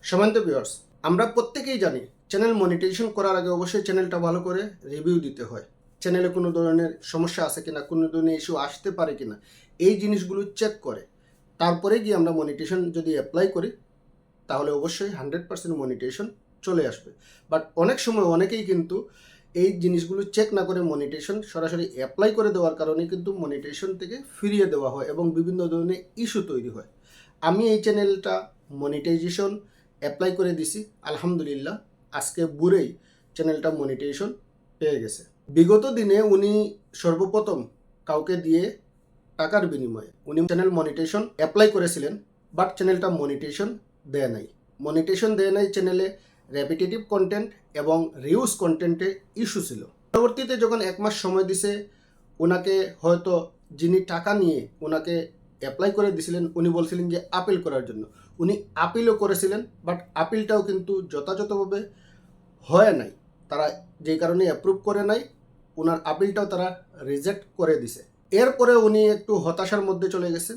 সম্মানিত ভিউয়ার্স, আমরা প্রত্যেকেই জানি চ্যানেল মনিটাইজেশন করার আগে অবশ্যই চ্যানেলটা ভালো করে রিভিউ দিতে হয়। চ্যানেলে কোনো ধরনের সমস্যা আছে কিনা, কোনো ধরনের ইস্যু আসতে পারে কিনা, এই জিনিসগুলো চেক করে তারপরে গিয়ে আমরা মনিটাইজেশন যদি অ্যাপ্লাই করি তাহলে অবশ্যই 100% মনিটাইজেশন চলে আসবে। বাট অনেক সময় অনেকেই কিন্তু এই জিনিসগুলো চেক না করে মনিটাইজেশন সরাসরি অ্যাপ্লাই করে দেওয়ার কারণে কিন্তু মনিটাইজেশন থেকে ফিরিয়ে দেওয়া হয় এবং বিভিন্ন ধরনের ইস্যু তৈরি হয়। আমি এই চ্যানেলটা মনিটাইজেশন অ্যাপ্লাই করে দিছি, আলহামদুলিল্লাহ আজকে বুড়েই চ্যানেলটা মনিটাইজেশন পেয়ে গেছে। বিগত দিনে উনি সর্বপ্রথম কাউকে দিয়ে টাকার বিনিময়ে উনি চ্যানেল মনিটাইজেশন অ্যাপ্লাই করেছিলেন, বাট চ্যানেলটা মনিটাইজেশন দেয় নাই চ্যানেলে রেপিটেটিভ কন্টেন্ট এবং রিউজ কন্টেন্টের ইস্যু ছিল। পরবর্তীতে যখন 1 মাস সময় দিছে ওনাকে, হয়তো যিনি টাকা নিয়ে ওনাকে অ্যাপ্লাই করে দিছিলেন উনি বলছিলেন যে আপিল করার জন্য, উনি আপিলও করেছিলেন, বাট আপিলটাও কিন্তু যথাযথভাবে হয় নাই। তারা যেই কারণে অ্যাপ্রুভ করে নাই, ওনার আপিলটাও তারা রিজেক্ট করে দিছে। এরপরে উনি একটু হতাশার মধ্যে চলে গেছেন।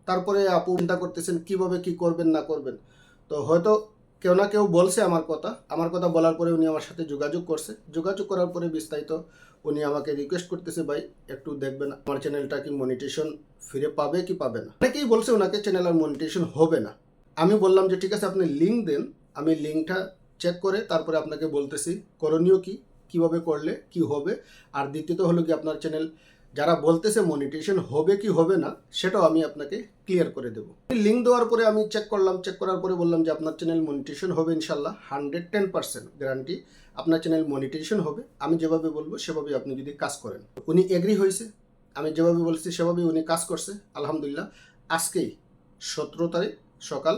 তারপরে আপু চিন্তা করতেছেন কিভাবে কি করবেন না করবেন। তো হয়তো কেউ না কেউ বলছে আমার কথা বলার পরে উনি আমার সাথে যোগাযোগ করার পরে বিস্তারিত উনি আমাকে রিকোয়েস্ট করতেছে, ভাই একটু দেখবেন আমার চ্যানেলটা কি মনিটাইজেশন ফিরে পাবে কি পাবে না। অনেকেই বলছে ওনাকে চ্যানেল আর মনিটাইজেশন হবে না। আমি বললাম যে ঠিক আছে আপনি লিঙ্ক দেন, আমি লিঙ্কটা চেক করে তারপরে আপনাকে বলতেছি করণীয় কি, কিভাবে করলে কি হবে। আর দ্বিতীয়ত হলো কি আপনার চ্যানেল যারা বলতেছে মনিটাইজেশন হবে কি হবে না সেটাও আমি আপনাকে ক্লিয়ার করে দেবো। লিঙ্ক দেওয়ার পরে আমি চেক করার পরে বললাম যে আপনার চ্যানেল মনিটাইজেশন হবে ইনশাল্লাহ, 110% গ্যারান্টি আপনার চ্যানেল মনিটাইজেশন হবে। আমি যেভাবে বলবো সেভাবে আপনি যদি কাজ করেন। উনি এগ্রি হয়েছে, আমি যেভাবে বলছি সেভাবেই উনি কাজ করছে। আলহামদুলিল্লাহ আজকেই 17 তারিখ সকাল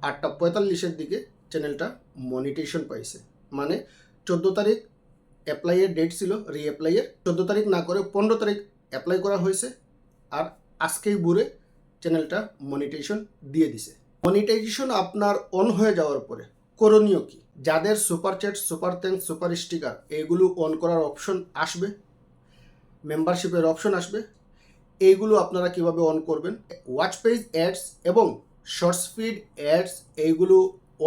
8:45 দিকে চ্যানেলটা মনিটাইজেশন পাইছে। মানে 14 তারিখ অ্যাপ্লাইয়ের ডেট ছিল, রিঅ্যাপ্লাইয়ের 14 তারিখ না করে 15 তারিখ অ্যাপ্লাই করা হয়েছে, আর আজকেই বুড়ে চ্যানেলটা মনিটাইজেশন দিয়ে দিছে। মনিটাইজেশন আপনার অন হয়ে যাওয়ার পরে করণীয় কি? যাদের super chat, super thanks, super sticker এইগুলো অন করার অপশন আসবে, মেম্বারশিপের অপশন আসবে, এইগুলো আপনারা কিভাবে অন করবেন, ওয়াচ পেজ অ্যাডস এবং শর্টস ফিড অ্যাডস এইগুলো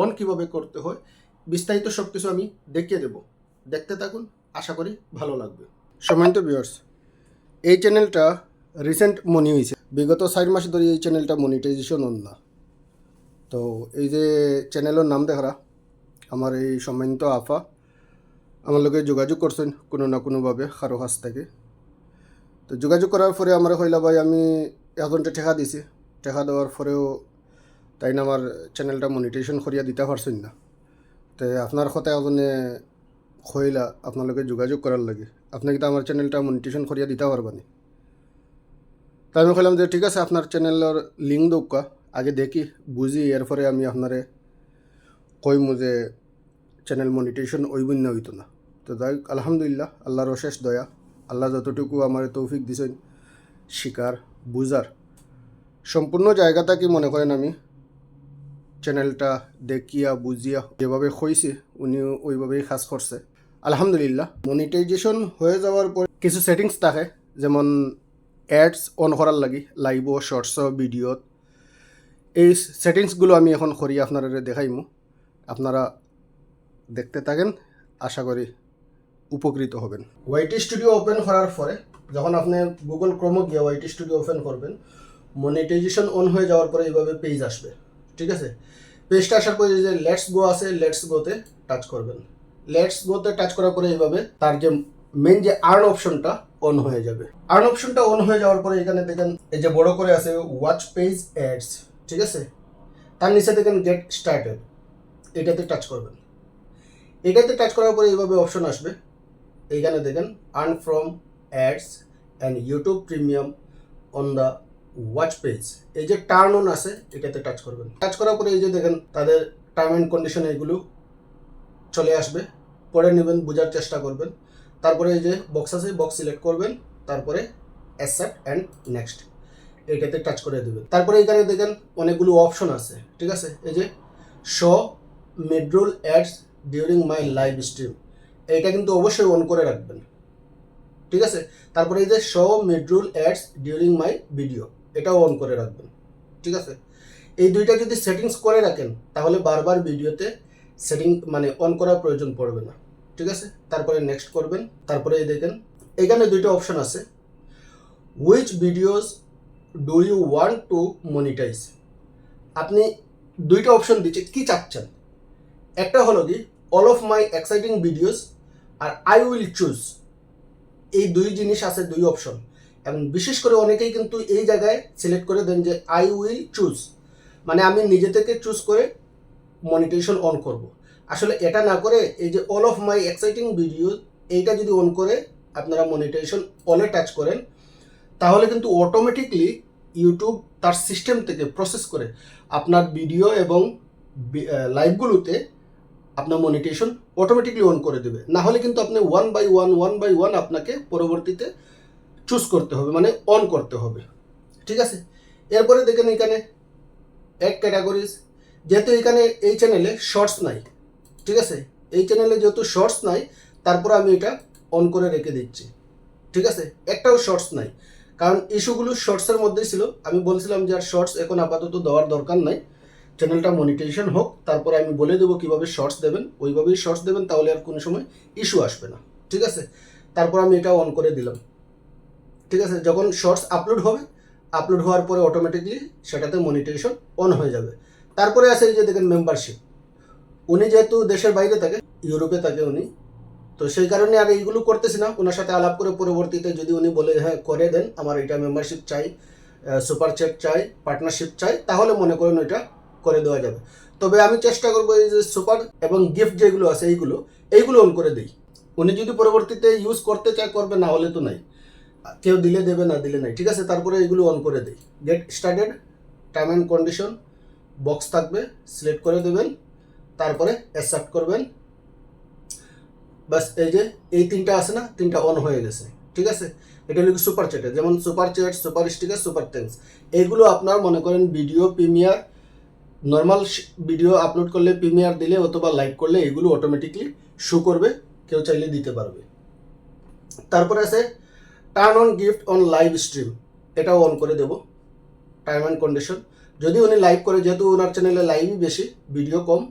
অন কিভাবে করতে হয়, বিস্তারিত সব কিছু আমি দেখিয়ে দেব। দেখতে থাকুন, আশা করি ভালো লাগবে। সম্মানিত ভিউয়ার্স, এই চ্যানেলটা রিসেন্ট মনি হয়েছে, বিগত 4 মাস ধরে এই চ্যানেলটা মনিটাইজেশন অন না। তো এই যে চ্যানেলের নাম দেখারা আমার এই সম্মানিত আফা আমার লোকে যোগাযোগ করছেন কোনো না কোনোভাবে কারো কাছ থেকে। তো যোগাযোগ করার পরে আমার কইলা ভাই আমি এজনটা টাকা দিছি, টাকা দেওয়ার পরেও তাই না আমার চ্যানেলটা মনিটাইজেশন করিয়া দিতে পারছেন না। তো আপনার কথা এজনে কইলা আপনালোকে যোগাযোগ করার লাগে, আপনি কিন্তু আমার চ্যানেলটা মনিটাইজেশন করিয়া দিতে পারবানি। তাই আমি কইলাম যে ঠিক আছে আপনার চ্যানেলের লিঙ্ক দৌকা আগে দেখি বুঝি, এরপরে আমি আপনারে কইমু যে চ্যানেল মনিটাইজেশন ওইবই না হইতো না। তো যাই আলহামদুলিল্লাহ আল্লাহর অশেষ দয়া, আল্লাহ যতটুকু আমার তৌফিক দিছেন শিকার বুঝার সম্পূর্ণ জায়গাটা কি মনে করেন আমি চ্যানেলটা দেখিয়া বুঝিয়া যেভাবে কইছি উনি ওইভাবেই কাজ করছে। আলহামদুলিল্লাহ মনিটাইজেশন হয়ে যাওয়ার পর কিছু সেটিংস থাকে, যেমন অ্যাডস অন করার লাগি লাইভ শর্টস ভিডিও, এই সেটিংসগুলো আমি এখন করি আপনারা দেখাইমু। আপনারা দেখতে থাকেন, আশা করি উপকৃত হবেন। ওয়াইটি স্টুডিও ওপেন করার পরে যখন আপনি গুগল ক্রোমে গিয়ে ওয়াইটি স্টুডিও ওপেন করবেন, মনিটাইজেশন অন হয়ে যাওয়ার পরে এইভাবে পেজ আসবে। ঠিক আছে, পেজটা আসার পরে যে লেটস গো আছে, লেটস গোতে টাচ করবেন। লেটস গোতে টাচ করার পরে এইভাবে তার যে মেন যে আর্ন অপশনটা অন হয়ে যাবে। আর্ন অপশনটা অন হয়ে যাওয়ার পরে এখানে দেখেন এই যে বড় করে আছে ওয়াচ পেজ অ্যাডস, ঠিক আছে, তার নিচে দেখেন গেট স্টার্টেড, এটাতে টাচ করবেন। এটাতে টাচ করার পরে এইভাবে অপশন আসবে, এইখানে দেখেন earn from ads and YouTube premium on the watch page, এই যে টার্ন অন আছে এটাতে টাচ করবেন। টাচ করার পরে এই যে দেখেন তাদের টার্ম অ্যান্ড কন্ডিশন এইগুলো চলে আসবে, পড়ে নেবেন, বোঝার চেষ্টা করবেন। তারপরে এই যে বক্স আছে, বক্স সিলেক্ট করবেন, তারপরে অ্যাকসেপ্ট অ্যান্ড নেক্সট এইটাতে টাচ করে দেবেন। তারপরে এখানে দেখেন অনেকগুলো অপশন আছে, ঠিক আছে, এই যে show midroll ads during my live stream, এইটা কিন্তু অবশ্যই অন করে রাখবেন, ঠিক আছে। তারপরে এই যে show midroll ads during my video, এটাও অন করে রাখবেন, ঠিক আছে। এই দুইটা যদি সেটিংস করে রাখেন তাহলে বারবার ভিডিওতে সেটিং মানে অন করার প্রয়োজন পড়বে না। ঠিক আছে, তারপরে নেক্সট করবেন। তারপরে এই দেখেন এখানে দুইটা অপশন আছে, which videos do you want to monetise. আপনি দুইটা অপশন দিচ্ছে, কি চাচ্ছেন। একটা হলো কি all of my exciting videos আর আই উইল চুজ। এই দুই জিনিস আছে, দুই অপশন। এবং বিশেষ করে অনেকেই কিন্তু এই জায়গায় সিলেক্ট করে দেন যে আই উইল চুজ, মানে আমি নিজে থেকে চুজ করে মনিটাইজেশন অন করব। আসলে এটা না করে এই যে all of my exciting video এইটা যদি অন করে আপনারা মনিটাইজেশন অনে টাচ করেন তাহলে কিন্তু অটোমেটিকলি ইউটিউব তার সিস্টেম থেকে প্রসেস করে আপনার ভিডিও এবং লাইভগুলোতে আপনার মনিটাইজেশন অটোমেটিকলি অন করে দেবে। না হলে কিন্তু আপনি ওয়ান বাই ওয়ান আপনাকে পরবর্তীতে চুজ করতে হবে, মানে অন করতে হবে। ঠিক আছে, এরপরে দেখেন এখানে অ্যাড ক্যাটাগরিজ। যেহেতু এখানে এই চ্যানেলে শর্টস নাই, ঠিক আছে, এই চ্যানেলে যেহেতু শর্টস নাই তারপরে আমি এটা অন করে রেখে দিচ্ছি। ঠিক আছে, একটাও শর্টস নাই, কারণ ইস্যুগুলো শর্টসের মধ্যেই ছিল। আমি বলছিলাম যে আর শর্টস এখন আপাতত দেওয়ার দরকার নাই, চ্যানেলটা মনিটাইজেশন হোক, তারপরে আমি বলে দেবো কীভাবে শর্টস দেবেন, ওইভাবেই শর্টস দেবেন, তাহলে আর কোনো সময় ইস্যু আসবে না। ঠিক আছে, তারপর আমি এটা অন করে দিলাম। ঠিক আছে, যখন শর্টস আপলোড হবে, আপলোড হওয়ার পরে অটোমেটিকলি সেটাতে মনিটাইজেশন অন হয়ে যাবে। তারপরে আছে এই যে দেখেন মেম্বারশিপ। উনি যেহেতু দেশের বাইরে থাকে, ইউরোপে থাকে উনি, তো সেই কারণে আর এইগুলো করতেছি না। ওনার সাথে আলাপ করে পরবর্তীতে যদি উনি বলে হ্যাঁ করে দেন, আমার এটা মেম্বারশিপ চাই, সুপার চ্যাট চাই, পার্টনারশিপ চাই, তাহলে মনে করেন ওইটা করে দেওয়া যাবে। তবে আমি চেষ্টা করবো এই যে সুপার এবং গিফট যেগুলো আছে এইগুলো অন করে দিই। উনি যদি পরবর্তীতে ইউজ করতে চায় করবে, না হলে তো নাই, কেউ দিলে দেবে, না দিলে নাই। ঠিক আছে, তারপরে এইগুলো অন করে দিই। Get started, term and condition box থাকবে, সিলেক্ট করে দেবেন, তারপরে অ্যাকসেপ্ট করবেন। বাস এই যে এই তিনটা আছে না, তিনটা অন হয়ে গেছে। ঠিক আছে, এটা হলো সুপার চ্যাটে, যেমন super chat, super sticker, super thanks. এইগুলো আপনার মনে করেন video premier, normal video upload করলে, প্রিমিয়ার দিলে অথবা লাইক করলে এগুলো অটোমেটিকলি শো করবে, কেউ চাইলে দিতে পারবে। তারপরে আছে turn on gift on live stream, এটাও অন করে দেব। টার্ম অ্যান্ড কন্ডিশন, যদি উনি লাইভ করে, যেহেতু ওনার চ্যানেলে লাইভই বেশি, ভিডিও কম,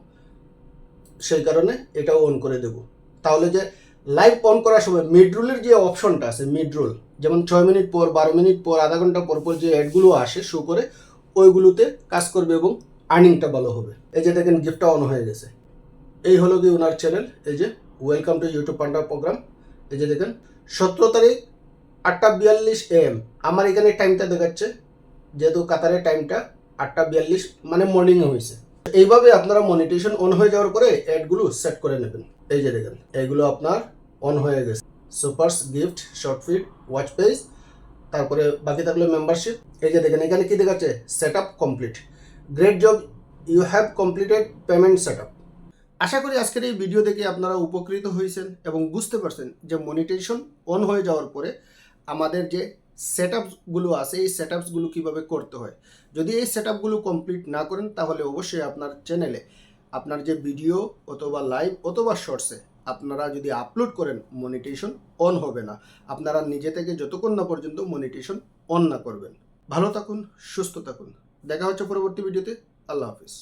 সেই কারণে এটাও অন করে দেব। তাহলে যে লাইভ অন করার সময় মিড রোলের যে অপশনটা আছে, মিড রোল, যেমন 6 মিনিট পর, 12 মিনিট পর, আধা ঘন্টা পর পর যে অ্যাডগুলো আসে শো করে, ওইগুলোতে কাজ করবে এবং আর্নিংটা ভালো হবে। এই যে দেখেন গিফটটা অন হয়ে গেছে। এই হলো কি ওনার চ্যানেল। এই যে ওয়েলকাম টু ইউটিউব পান্ডা প্রোগ্রাম। এই যে দেখেন 17 তারিখ 8:42 AM আমার এখানে টাইমটা দেখাচ্ছে, যেহেতু কাতারের টাইমটা 8:42 মানে মর্নিংয়ে হয়েছে। এইভাবে আপনারা মনিটাইজেশন অন হয়ে যাওয়ার পরে অ্যাডগুলো সেট করে নেবেন। এই যে দেখেন এইগুলো আপনার অন হয়ে গেছে, supers, gift, short feed, watch page, তারপরে বাকি থাকলো মেম্বারশিপ। এই যে দেখেন এখানে কি দেখাচ্ছে, set up complete, great job, you have completed payment set up. আশা করি আজকের এই ভিডিও দেখে আপনারা উপকৃত হয়েছেন এবং বুঝতে পারছেন যে মনিটাইজেশন অন হয়ে যাওয়ার পরে আমাদের যে সেটআপসগুলো আছে, এই সেটআপসগুলো কীভাবে করতে হয়। যদি এই সেটআপগুলো কমপ্লিট না করেন তাহলে অবশ্যই আপনার চ্যানেলে আপনার যে ভিডিও অথবা লাইভ অথবা শর্টসে আপনারা যদি আপলোড করেন, মনিটাইজেশন অন হবে না। আপনারা নিজে থেকে যতক্ষণ না পর্যন্ত মনিটাইজেশন অন না করবেন। ভালো থাকুন, সুস্থ থাকুন, দেখা হচ্ছে পরবর্তী ভিডিওতে। আল্লাহ হাফিজ।